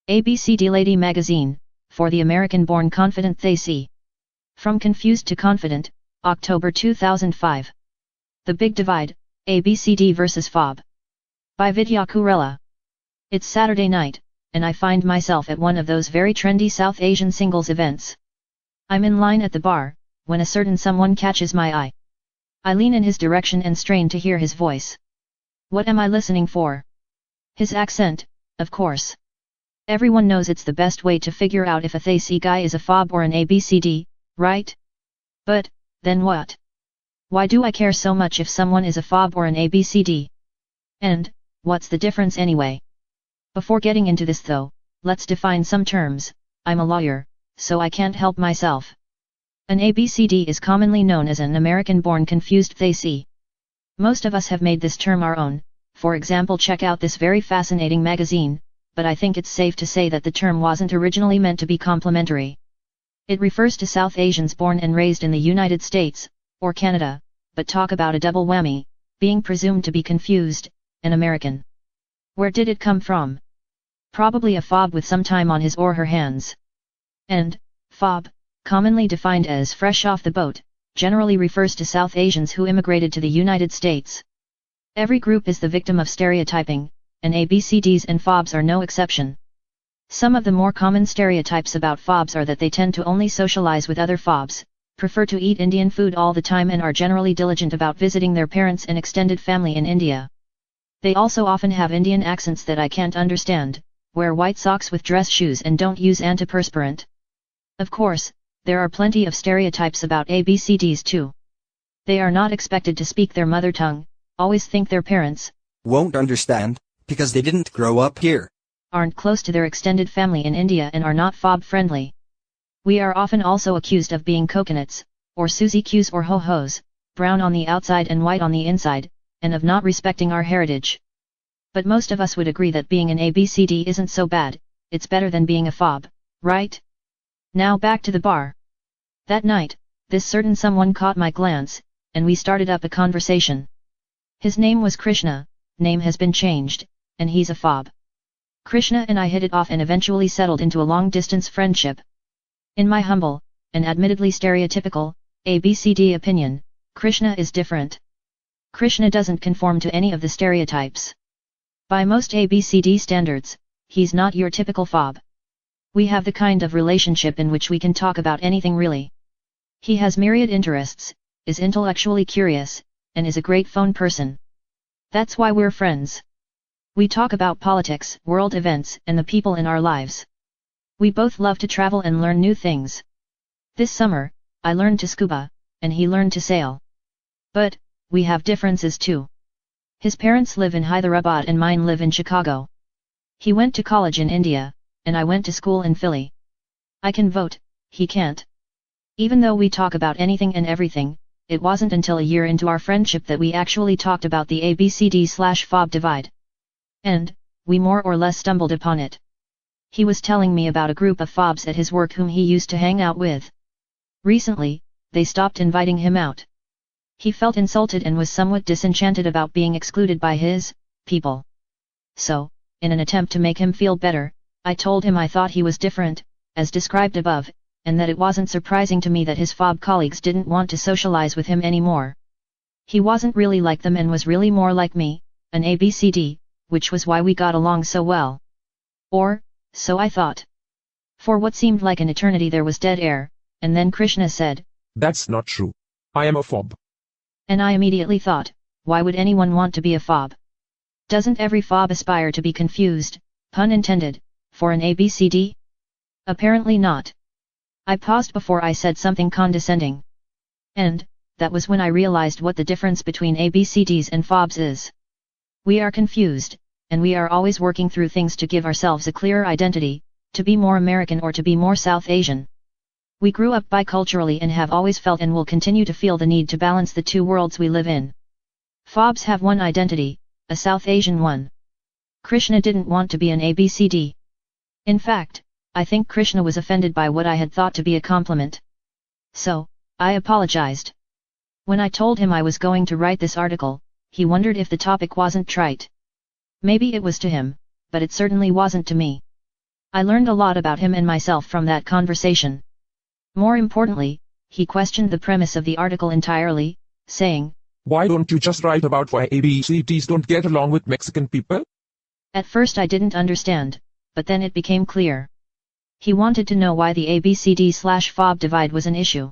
ABCD Lady Magazine, for the American-born confident they see. From Confused to Confident, October 2005. The Big Divide, ABCD vs FOB. By Vidya Kurela. It's Saturday night, and I find myself at one of those very trendy South Asian singles events. I'm in line at the bar, when a certain someone catches my eye. I lean in his direction and strain to hear his voice. What am I listening for? His accent, of course. Everyone knows it's the best way to figure out if a Thai guy is a FOB or an ABCD, right? But, then what? Why do I care so much if someone is a FOB or an ABCD? And, what's the difference anyway? Before getting into this though, let's define some terms. I'm a lawyer, so I can't help myself. An ABCD is commonly known as an American-born confused Thai. Most of us have made this term our own, for example check out this very fascinating magazine, but I think it's safe to say that the term wasn't originally meant to be complimentary. It refers to South Asians born and raised in the United States, or Canada, but talk about a double whammy, being presumed to be confused, an American. Where did it come from? Probably a FOB with some time on his or her hands. And, FOB, commonly defined as fresh off the boat, generally refers to South Asians who immigrated to the United States. Every group is the victim of stereotyping, and ABCDs and FOBs are no exception. Some of the more common stereotypes about FOBs are that they tend to only socialize with other FOBs, prefer to eat Indian food all the time and are generally diligent about visiting their parents and extended family in India. They also often have Indian accents that I can't understand, wear white socks with dress shoes and don't use antiperspirant. Of course, there are plenty of stereotypes about ABCDs too. They are not expected to speak their mother tongue, always think their parents won't understand, because they didn't grow up here, aren't close to their extended family in India and are not FOB friendly. We are often also accused of being coconuts, or Susie Q's or ho-hos, brown on the outside and white on the inside, and of not respecting our heritage. But most of us would agree that being an ABCD isn't so bad, it's better than being a FOB, right? Now back to the bar. That night, this certain someone caught my glance, and we started up a conversation. His name was Krishna, name has been changed, and he's a FOB. Krishna and I hit it off and eventually settled into a long-distance friendship. In my humble, and admittedly stereotypical, ABCD opinion, Krishna is different. Krishna doesn't conform to any of the stereotypes. By most ABCD standards, he's not your typical FOB. We have the kind of relationship in which we can talk about anything really. He has myriad interests, is intellectually curious, and is a great phone person. That's why we're friends. We talk about politics, world events, and the people in our lives. We both love to travel and learn new things. This summer, I learned to scuba, and he learned to sail. But, we have differences too. His parents live in Hyderabad and mine live in Chicago. He went to college in India, and I went to school in Philly. I can vote, he can't. Even though we talk about anything and everything, it wasn't until a year into our friendship that we actually talked about the ABCD/FOB divide. And, we more or less stumbled upon it. He was telling me about a group of FOBs at his work whom he used to hang out with. Recently, they stopped inviting him out. He felt insulted and was somewhat disenchanted about being excluded by his people. So, in an attempt to make him feel better, I told him I thought he was different, as described above, and that it wasn't surprising to me that his FOB colleagues didn't want to socialize with him anymore. He wasn't really like them and was really more like me, an ABCD, which was why we got along so well. Or, so I thought. For what seemed like an eternity there was dead air, and then Krishna said, "That's not true. I am a FOB." And I immediately thought, why would anyone want to be a FOB? Doesn't every FOB aspire to be confused, pun intended, for an ABCD? Apparently not. I paused before I said something condescending. And, that was when I realized what the difference between ABCDs and FOBs is. We are confused, and we are always working through things to give ourselves a clearer identity, to be more American or to be more South Asian. We grew up biculturally and have always felt and will continue to feel the need to balance the two worlds we live in. FOBs have one identity, a South Asian one. Krishna didn't want to be an ABCD. In fact, I think Krishna was offended by what I had thought to be a compliment. So, I apologized. When I told him I was going to write this article, he wondered if the topic wasn't trite. Maybe it was to him, but it certainly wasn't to me. I learned a lot about him and myself from that conversation. More importantly, he questioned the premise of the article entirely, saying, Why don't you just write about why ABCDs don't get along with Mexican people? At first I didn't understand, but then it became clear. He wanted to know why the ABCD/FOB divide was an issue.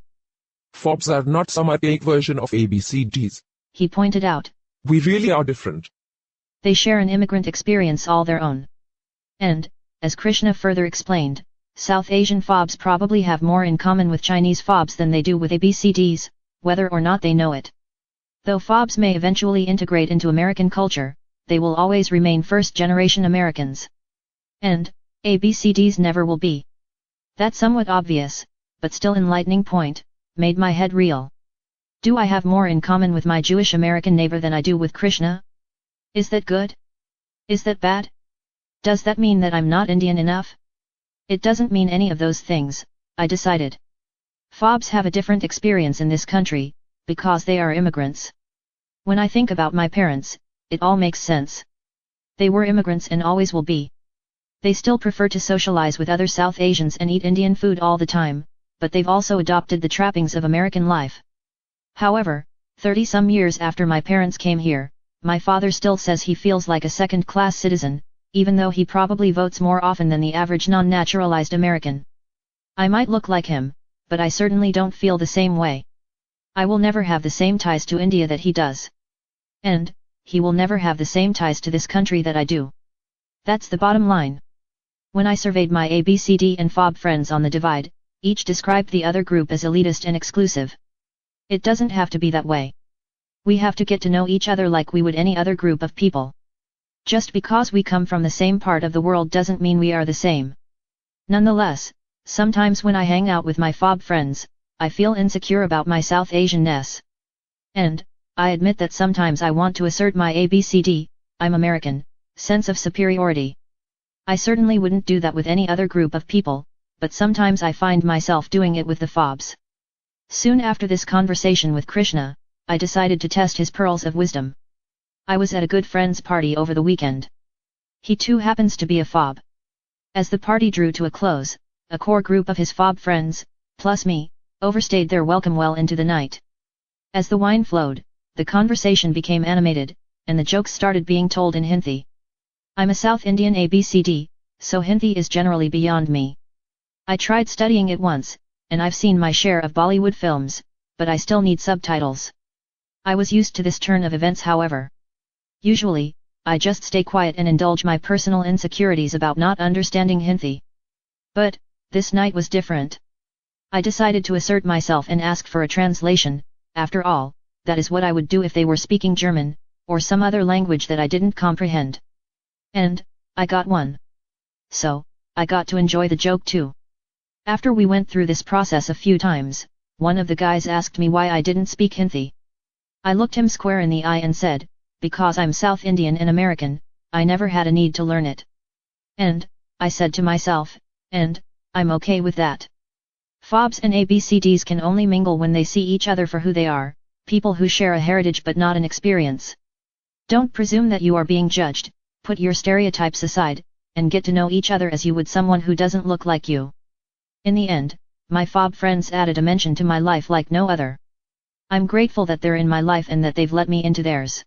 FOBs are not some archaic version of ABCDs. He pointed out. We really are different. They share an immigrant experience all their own. And, as Krishna further explained, South Asian FOBs probably have more in common with Chinese FOBs than they do with ABCDs, whether or not they know it. Though FOBs may eventually integrate into American culture, they will always remain first-generation Americans. And, ABCDs never will be. That somewhat obvious, but still enlightening point, made my head reel. Do I have more in common with my Jewish American neighbor than I do with Krishna? Is that good? Is that bad? Does that mean that I'm not Indian enough? It doesn't mean any of those things, I decided. FOBs have a different experience in this country, because they are immigrants. When I think about my parents, it all makes sense. They were immigrants and always will be. They still prefer to socialize with other South Asians and eat Indian food all the time, but they've also adopted the trappings of American life. However, 30-some years after my parents came here, my father still says he feels like a second-class citizen, even though he probably votes more often than the average non-naturalized American. I might look like him, but I certainly don't feel the same way. I will never have the same ties to India that he does. And, he will never have the same ties to this country that I do. That's the bottom line. When I surveyed my ABCD and FOB friends on the divide, each described the other group as elitist and exclusive. It doesn't have to be that way. We have to get to know each other like we would any other group of people. Just because we come from the same part of the world doesn't mean we are the same. Nonetheless, sometimes when I hang out with my FOB friends, I feel insecure about my South Asian-ness. And, I admit that sometimes I want to assert my ABCD, I'm American, sense of superiority. I certainly wouldn't do that with any other group of people, but sometimes I find myself doing it with the FOBs. Soon after this conversation with Krishna, I decided to test his pearls of wisdom. I was at a good friend's party over the weekend. He too happens to be a FOB. As the party drew to a close, a core group of his FOB friends, plus me, overstayed their welcome well into the night. As the wine flowed, the conversation became animated, and the jokes started being told in Hindi. I'm a South Indian ABCD, so Hindi is generally beyond me. I tried studying it once, and I've seen my share of Bollywood films, but I still need subtitles. I was used to this turn of events however. Usually, I just stay quiet and indulge my personal insecurities about not understanding Hindi. But, this night was different. I decided to assert myself and ask for a translation. After all, that is what I would do if they were speaking German, or some other language that I didn't comprehend. And, I got one. So, I got to enjoy the joke too. After we went through this process a few times, one of the guys asked me why I didn't speak Hindi. I looked him square in the eye and said, because I'm South Indian and American, I never had a need to learn it. And, I said to myself, and, I'm okay with that. FOBs and ABCDs can only mingle when they see each other for who they are, people who share a heritage but not an experience. Don't presume that you are being judged, put your stereotypes aside, and get to know each other as you would someone who doesn't look like you. In the end, my FOB friends added a dimension to my life like no other. I'm grateful that they're in my life and that they've let me into theirs.